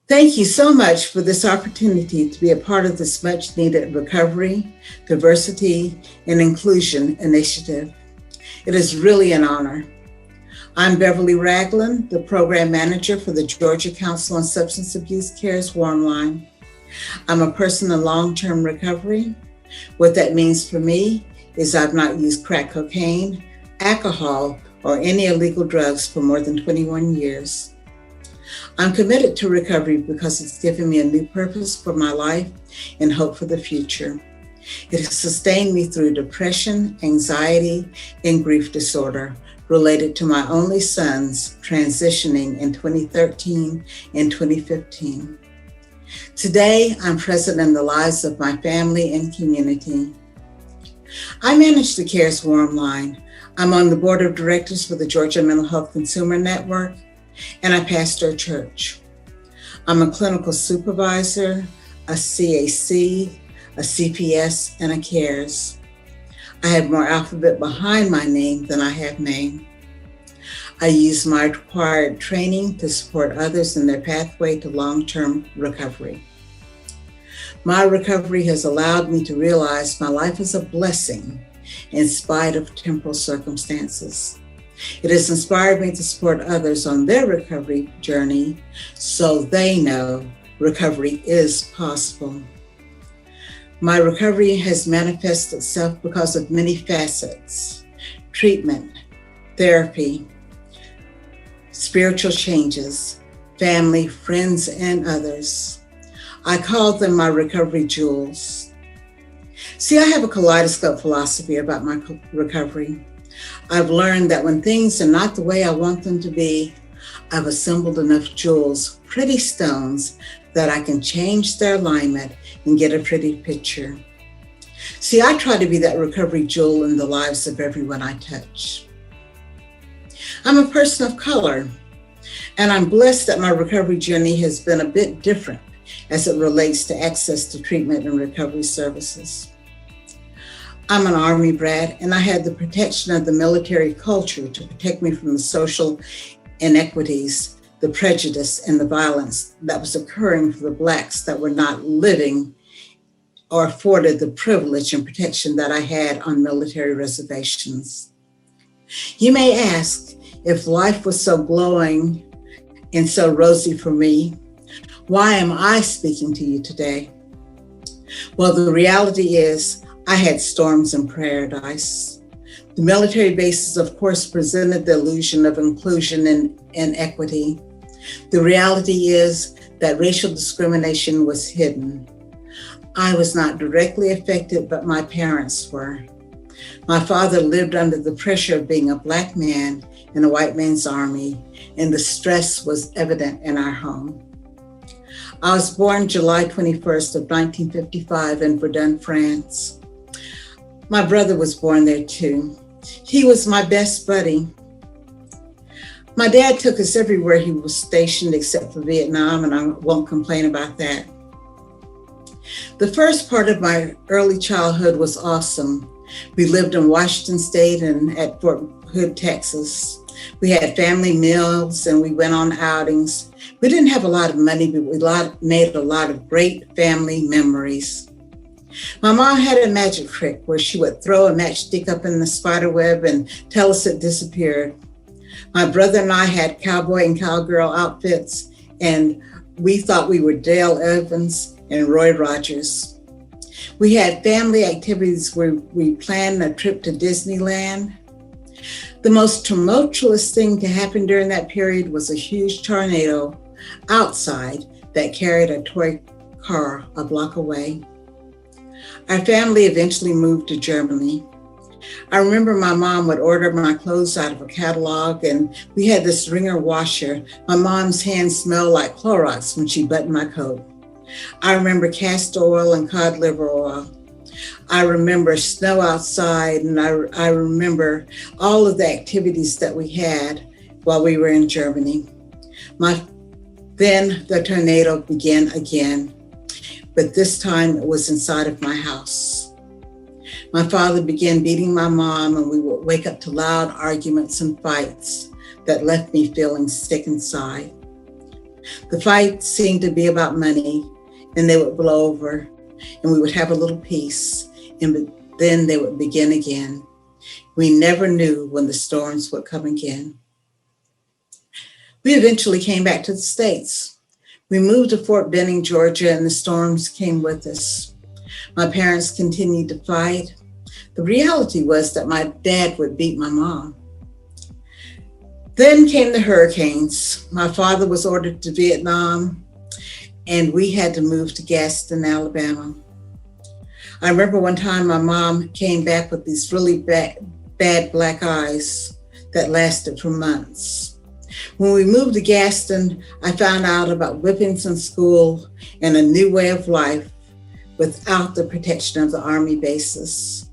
Thank you so much for this opportunity to be a part of this much needed recovery, diversity, and inclusion initiative. It is really an honor. I'm Beverly Ragland, the program manager for the Georgia Council on Substance Abuse Care's Warm Line. I'm a person in long-term recovery. What that means for me is I've not used crack cocaine, alcohol, or any illegal drugs for more than 21 years. I'm committed to recovery because it's given me a new purpose for my life and hope for the future. It has sustained me through depression, anxiety, and grief disorder related to my only sons transitioning in 2013 and 2015. Today, I'm present in the lives of my family and community. I manage the CARES Warm Line. I'm on the board of directors for the Georgia Mental Health Consumer Network, and I pastor a church. I'm a clinical supervisor, a CAC, a CPS, and a CARES. I have more alphabet behind my name than I have name. I use my required training to support others in their pathway to long-term recovery. My recovery has allowed me to realize my life is a blessing in spite of temporal circumstances. It has inspired me to support others on their recovery journey so they know recovery is possible. My recovery has manifested itself because of many facets: treatment, therapy, spiritual changes, family, friends, and others. I call them my recovery jewels. See, I have a kaleidoscope philosophy about my recovery. I've learned that when things are not the way I want them to be, I've assembled enough jewels, pretty stones, that I can change their alignment and get a pretty picture. See, I try to be that recovery jewel in the lives of everyone I touch. I'm a person of color, and I'm blessed that my recovery journey has been a bit different as it relates to access to treatment and recovery services. I'm an Army brat, and I had the protection of the military culture to protect me from the social inequities, the prejudice, and the violence that was occurring for the Blacks that were not living or afforded the privilege and protection that I had on military reservations. You may ask, if life was so glowing and so rosy for me, why am I speaking to you today? Well, the reality is, I had storms in paradise. The military bases, of course, presented the illusion of inclusion and equity. The reality is that racial discrimination was hidden. I was not directly affected, but my parents were. My father lived under the pressure of being a Black man in a white man's army, and the stress was evident in our home. I was born July 21st of 1955 in Verdun, France. My brother was born there too. He was my best buddy. My dad took us everywhere he was stationed except for Vietnam, and I won't complain about that. The first part of my early childhood was awesome. We lived in Washington State and at Fort Hood, Texas. We had family meals and we went on outings. We didn't have a lot of money, but we made a lot of great family memories. My mom had a magic trick where she would throw a matchstick up in the spider web and tell us it disappeared. My brother and I had cowboy and cowgirl outfits, and we thought we were Dale Evans and Roy Rogers. We had family activities where we planned a trip to Disneyland. The most tumultuous thing to happen during that period was a huge tornado outside that carried a toy car a block away. Our family eventually moved to Germany. I remember my mom would order my clothes out of a catalog, and we had this wringer washer. My mom's hands smelled like Clorox when she buttoned my coat. I remember castor oil and cod liver oil. I remember snow outside, and I remember all of the activities that we had while we were in Germany. Then the tornado began again, but this time it was inside of my house. My father began beating my mom, and we would wake up to loud arguments and fights that left me feeling sick inside. The fight seemed to be about money, and they would blow over, and we would have a little peace, and then they would begin again. We never knew when the storms would come again. We eventually came back to the States. We moved to Fort Benning, Georgia, and the storms came with us. My parents continued to fight. The reality was that my dad would beat my mom. Then came the hurricanes. My father was ordered to Vietnam, and we had to move to Gaston, Alabama. I remember one time my mom came back with these really bad black eyes that lasted for months. When we moved to Gaston, I found out about whippings in school and a new way of life without the protection of the Army bases.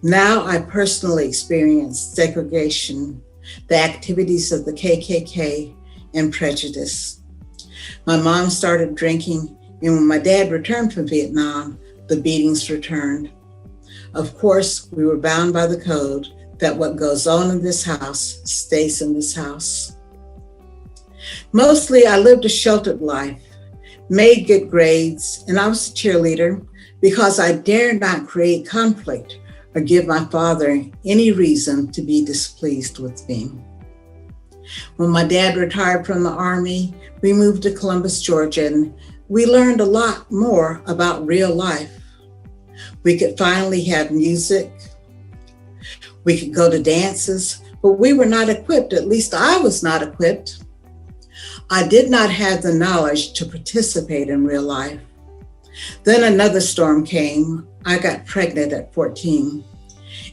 Now I personally experienced segregation, the activities of the KKK, and prejudice. My mom started drinking, and when my dad returned from Vietnam, the beatings returned. Of course, we were bound by the code that what goes on in this house stays in this house. Mostly, I lived a sheltered life, made good grades, and I was a cheerleader because I dared not create conflict or give my father any reason to be displeased with me. When my dad retired from the Army, we moved to Columbus, Georgia, and we learned a lot more about real life. We could finally have music. We could go to dances, but we were not equipped. At least I was not equipped. I did not have the knowledge to participate in real life. Then another storm came. I got pregnant at 14.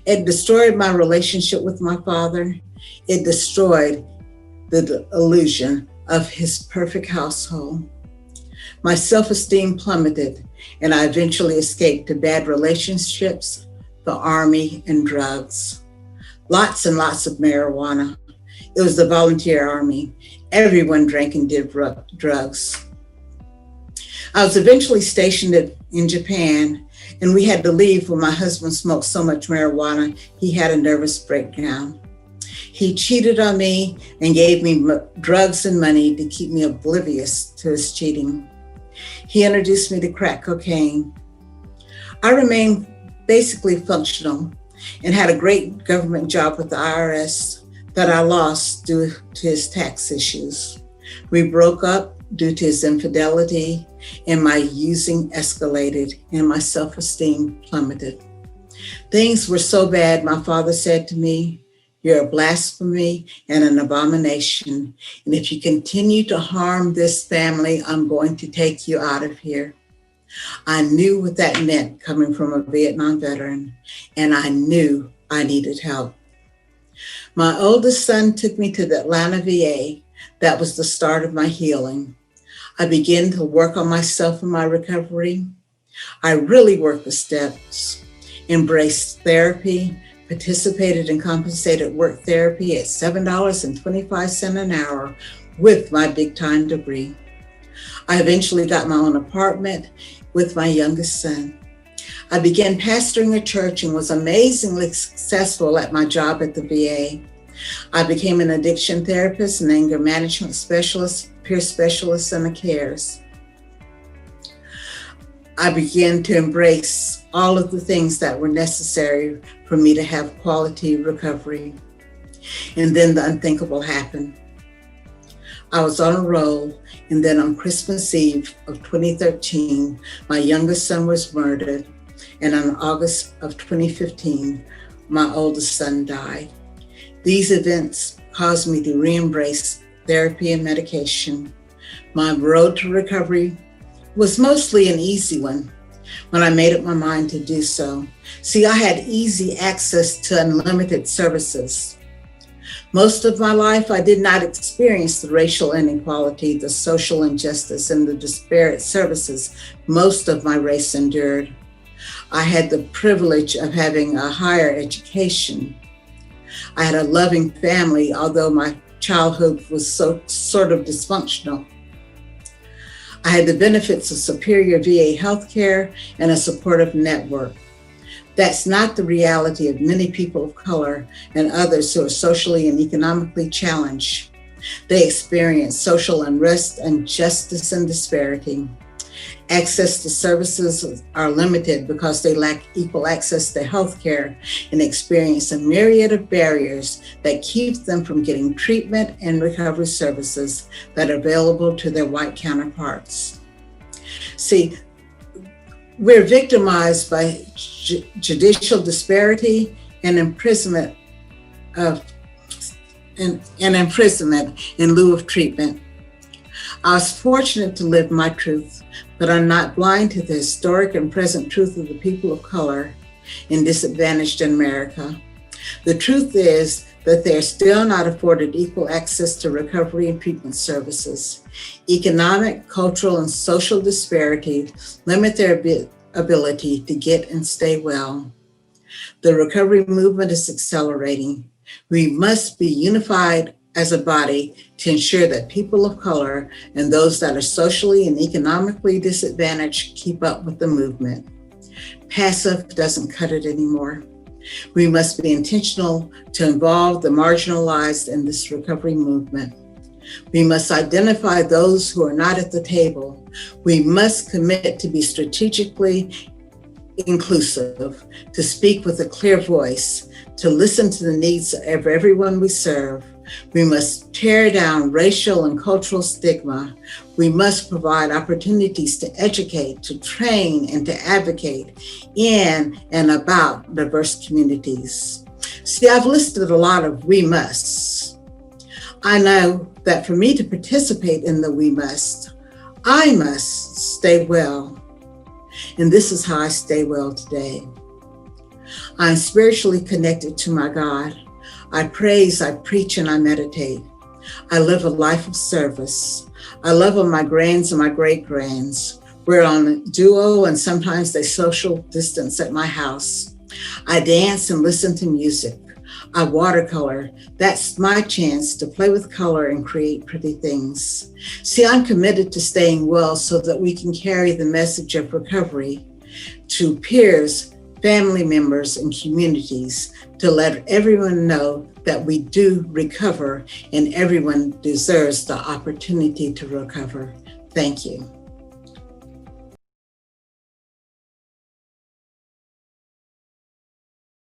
It destroyed my relationship with my father. It destroyed the illusion of his perfect household. My self-esteem plummeted, and I eventually escaped to bad relationships, the Army, and drugs. Lots and lots of marijuana. It was the volunteer Army. Everyone drank and did drugs. I was eventually stationed in Japan, and we had to leave when my husband smoked so much marijuana, he had a nervous breakdown. He cheated on me and gave me drugs and money to keep me oblivious to his cheating. He introduced me to crack cocaine. I remained basically functional and had a great government job with the IRS that I lost due to his tax issues. We broke up due to his infidelity, and my using escalated and my self-esteem plummeted. Things were so bad, my father said to me, "You're a blasphemy and an abomination. And if you continue to harm this family, I'm going to take you out of here." I knew what that meant coming from a Vietnam veteran, and I knew I needed help. My oldest son took me to the Atlanta VA. That was the start of my healing. I began to work on myself and my recovery. I really worked the steps, embraced therapy, participated in compensated work therapy at $7.25 an hour with my big time degree. I eventually got my own apartment with my youngest son. I began pastoring a church and was amazingly successful at my job at the VA. I became an addiction therapist, an anger management specialist, peer specialist, and a CARES. I began to embrace all of the things that were necessary for me to have quality recovery. And then the unthinkable happened. I was on a roll, and then on Christmas Eve of 2013, my youngest son was murdered, and on August of 2015, my oldest son died. These events caused me to re-embrace therapy and medication. My road to recovery was mostly an easy one when I made up my mind to do so. See, I had easy access to unlimited services. Most of my life, I did not experience the racial inequality, the social injustice, and the disparate services most of my race endured. I had the privilege of having a higher education. I had a loving family, although my childhood was sort of dysfunctional. I had the benefits of superior VA healthcare and a supportive network. That's not the reality of many people of color and others who are socially and economically challenged. They experience social unrest, injustice, and disparity. Access to services are limited because they lack equal access to health care and experience a myriad of barriers that keep them from getting treatment and recovery services that are available to their white counterparts. See, we're victimized by judicial disparity and imprisonment in lieu of treatment. I was fortunate to live my truth, but I'm not blind to the historic and present truth of the people of color and disadvantaged in America. The truth is that they are still not afforded equal access to recovery and treatment services. Economic, cultural, and social disparity limit their ability to get and stay well. The recovery movement is accelerating. We must be unified as a body to ensure that people of color and those that are socially and economically disadvantaged keep up with the movement. Passive doesn't cut it anymore. We must be intentional to involve the marginalized in this recovery movement. We must identify those who are not at the table. We must commit to be strategically inclusive, to speak with a clear voice, to listen to the needs of everyone we serve. We must tear down racial and cultural stigma. We must provide opportunities to educate, to train, and to advocate in and about diverse communities. See, I've listed a lot of we musts. I know that for me to participate in the we must, I must stay well. And this is how I stay well today. I'm spiritually connected to my God. I praise, I preach, and I meditate. I live a life of service. I love on my grands and my great-grands. We're on a duo and sometimes they social distance at my house. I dance and listen to music. I watercolor. That's my chance to play with color and create pretty things. See, I'm committed to staying well so that we can carry the message of recovery to peers, family members, and communities to let everyone know that we do recover and everyone deserves the opportunity to recover. Thank you.